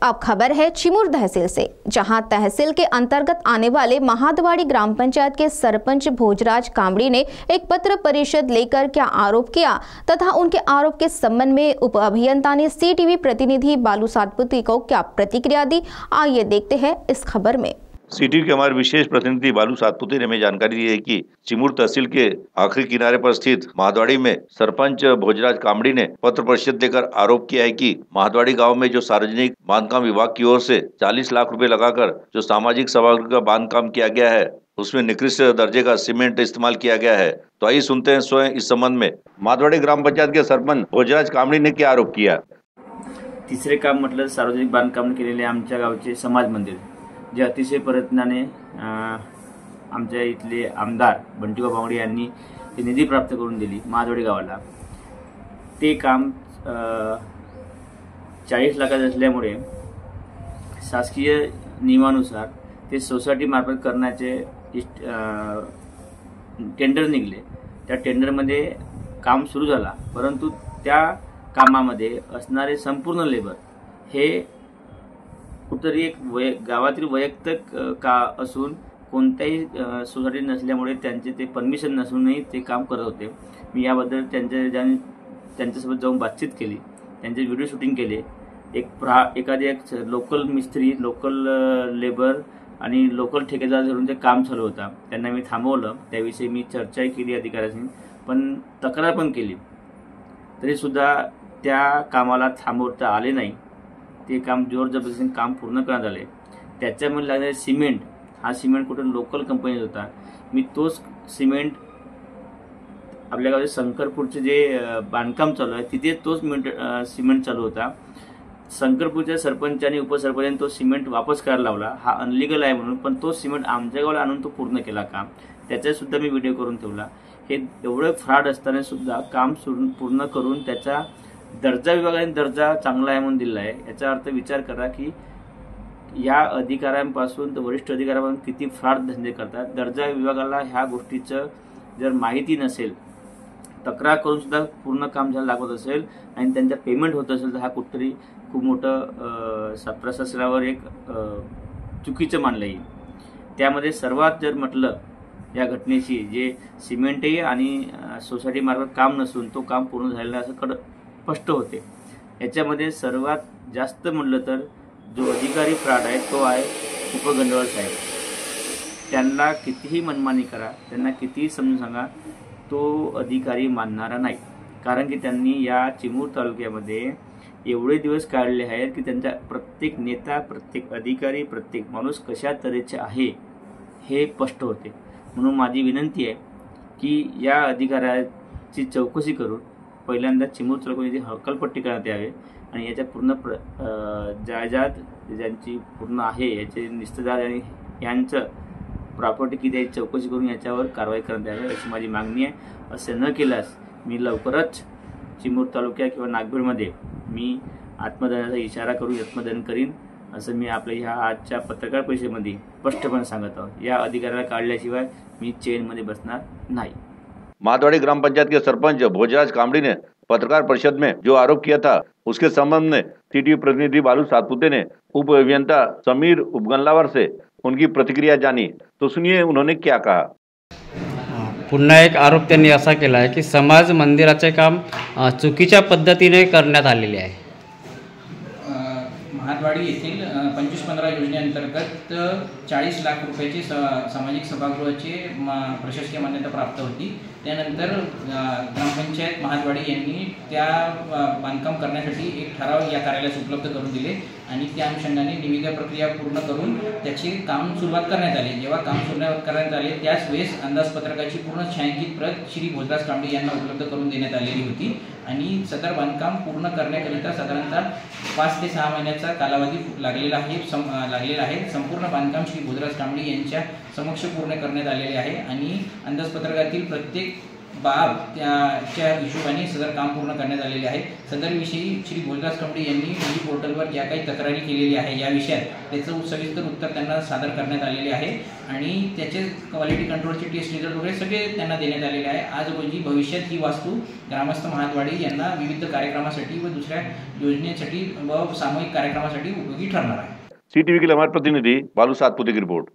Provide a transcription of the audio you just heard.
अब खबर है चिमूर तहसील से, जहां तहसील के अंतर्गत आने वाले महादवाड़ी ग्राम पंचायत के सरपंच भोजराज कामड़ी ने एक पत्र परिषद लेकर क्या आरोप किया तथा उनके आरोप के संबंध में उप अभियंता ने सीटीवी प्रतिनिधि बालू सातपुते को क्या प्रतिक्रिया दी, आइए देखते हैं इस खबर में। सीटीवी के हमारे विशेष प्रतिनिधि बालू सातपुते ने हमें जानकारी दी है कि चिमूर तहसील के आखिरी किनारे पर स्थित महादवाड़ी में सरपंच भोजराज कामड़ी ने पत्र परिषद देकर आरोप किया है कि महादवाड़ी गांव में जो सार्वजनिक बांधकाम विभाग की ओर से 40 लाख रुपए लगाकर जो सामाजिक सभागृह का बांधकाम किया गया है, उसमें निकृष्ट दर्जे का सीमेंट इस्तेमाल किया गया है। तो आइए सुनते हैं स्वयं इस संबंध में महादवाड़ी ग्राम पंचायत के सरपंच भोजराज कामड़ी ने क्या आरोप किया। तिसरे काम म्हटलं सार्वजनिक बांधकाम केलेले आमच्या गावचे समाज मंदिर, जे अतिशय प्रयत्नाने आमच्या इथले आमदार बंटीबा बावडे यांनी ते निधी प्राप्त करून दिली महादवाडी गावाला। ते काम 40 लाखाचे असल्यामुळे शासकीय नियमानुसार ते सोसायटी मार्फत करण्याचे टेंडर निघले। त्या टेंडरमध्ये काम सुरू झाला, परंतु त्या कामामध्ये असणारे संपूर्ण लेबर हे कुठेतरी एक गावातील वैयक्तिक का असून कोणत्याही सोसायटी नसल्यामुळे त्यांचे ते परमिशन नसूनही ते काम करत होते। मी याबद्दल त्यांच्यासोबत जाऊन बातचीत केली, त्यांचे व्हिडिओ शूटिंग केले। एखादी लोकल मिस्त्री, लोकल लेबर आणि लोकल ठेकेदार धरून ते काम चालू होता, त्यांना मी थांबवलं। त्याविषयी मी चर्चाही केली अधिकाऱ्यांशी, पण तक्रार पण केली, तरी सुद्धा त्या कामाला थांबवता आले नाही। ते काम जोर जबरदस्तीने काम पूर्ण करण्यात आले। त्याच्यामध्ये लागणारे सिमेंट, हा सिमेंट कुठे लोकल कंपनीत होता। मी तोच सिमेंट आपल्या गावचे शंकरपूरचे जे बांधकाम चालू आहे तिथे तोच सिमेंट चालू होता। शंकरपूरच्या सरपंच आणि उपसरपंचाने तो सिमेंट वापस करायला लावला, हा अनलिगल आहे म्हणून, पण तो सिमेंट आमच्या गावाला आणून तो पूर्ण केला काम। त्याचा सुद्धा मी व्हिडिओ करून ठेवला। हे एवढं फ्रॉड असताना सुद्धा काम पूर्ण करून त्याचा दर्जा विभागाने दर्जा चांगला आहे म्हणून दिला आहे। याचा अर्थ विचार करा की या अधिकाऱ्यांपासून तर वरिष्ठ अधिकाऱ्यांपासून किती फ्रॉड धंदे करतात। दर्जा विभागाला ह्या गोष्टीचं जर माहिती नसेल, तक्रार करून सुद्धा पूर्ण काम झालं लागत असेल आणि त्यांचा पेमेंट होत असेल, तर हा कुठेतरी खूप मोठं प्रशासनावर एक चुकीचं मानलं येईल। त्यामध्ये सर्वात जर म्हटलं या घटनेची, जे सिमेंटही आणि सोसायटी मार्फत काम नसून तो काम पूर्ण झालेलं असं स्पष्ट होते। याच्यामध्ये सर्वात जास्त म्हटलं तर जो अधिकारी फ्रॉड आहे तो आहे उपगंडवाल साहेब। त्यांना कितीही मनमानी करा, त्यांना कितीही समजून सांगा, तो अधिकारी मानणारा नाही। कारण की त्यांनी या चिमूर तालुक्यामध्ये एवढे दिवस काढले आहेत की त्यांचा प्रत्येक नेता, प्रत्येक अधिकारी, प्रत्येक माणूस कशा तऱ्हेचे आहे हे स्पष्ट होते। म्हणून माझी विनंती आहे की या अधिकाऱ्याची चौकशी करून पहिल्यांदा चिमूर तालुक्याची हकालपट्टी करण्यात यावी आणि याच्या पूर्ण जायदाद ज्यांची पूर्ण आहे, याचे निस्तेदार आणि यांचं प्रॉपर्टी किती याची चौकशी करून याच्यावर कारवाई करण्यात यावी अशी माझी मागणी आहे। असे न केल्यास मी लवकरच चिमूर तालुक्या किंवा नागपूरमध्ये मी आत्मदहनाचा इशारा करून आत्मदहन करीन, असं मी आपल्या ह्या आजच्या पत्रकार परिषदेमध्ये स्पष्टपणे सांगत आहोत। या अधिकाऱ्याला काढल्याशिवाय मी चेनमध्ये बसणार नाही। महादवाड़ी ग्राम पंचायत के सरपंच भोजराज कामड़ी ने पत्रकार परिषद में जो आरोप किया था, उसके संबंध में सीटीवी प्रतिनिधि बालू सातपुते ने उप अभियंता समीर उपगनलावर से उनकी प्रतिक्रिया जानी। तो सुनिए उन्होंने क्या कहा। पुन्हा एक आरोप त्यांनी असा केला आहे की समाज मंदिराचे काम चुकीच्या पद्धतीने करण्यात आलेले आहे। महादवाडी येथील 25-15 योजनेअंतर्गत 40 लाख रुपयाची सामाजिक सभागृहाची प्रशासकीय मान्यता प्राप्त होती। त्यानंतर ग्रामपंचायत महादवाडी यांनी त्या बांधकाम करण्यासाठी एक ठराव या कार्यालयास उपलब्ध करून दिले आणि त्या अनुषंगाने निविदा प्रक्रिया पूर्ण करून त्याची काम सुरुवात करण्यात आली। जेव्हा काम सुरुवात करण्यात आले त्याच वेळेस अंदाजपत्रकाची पूर्ण छायांकित प्रत श्री भोजराज कामडी यांना उपलब्ध करून देण्यात आलेली होती आणि सदर बांधकाम पूर्ण करण्याकरिता साधारणतः 5 ते 6 महिन्याचा कालावधी लागलेला आहे। संपूर्ण बांधकाम श्री भोजराज कामडी यांच्या समक्ष पूर्ण करण्यात आलेले आहे आणि अंदाजपत्रकातील प्रत्येक बाब त्याच्या हिशोबाने सदर काम पूर्ण करण्यात आलेले आहे। सदरविषयी श्री भोजराज कांबळे यांनी निधी पोर्टलवर ज्या काही तक्रारी केलेली आहे या विषयात त्याचं सविस्तर उत्तर त्यांना सादर करण्यात आलेले आहे आणि त्याचे क्वालिटी कंट्रोलचे टेस्ट रिझल्ट वगैरे सगळे त्यांना देण्यात आलेले आहे। आज रोजी भविष्यात ही वास्तू ग्रामस्थ महाद्वाडी यांना विविध कार्यक्रमासाठी व दुसऱ्या योजनेसाठी व सामूहिक कार्यक्रमासाठी उपयोगी ठरणार आहे। CTV के लिए हमारे प्रतिनिधि बालू सातपुते की रिपोर्ट।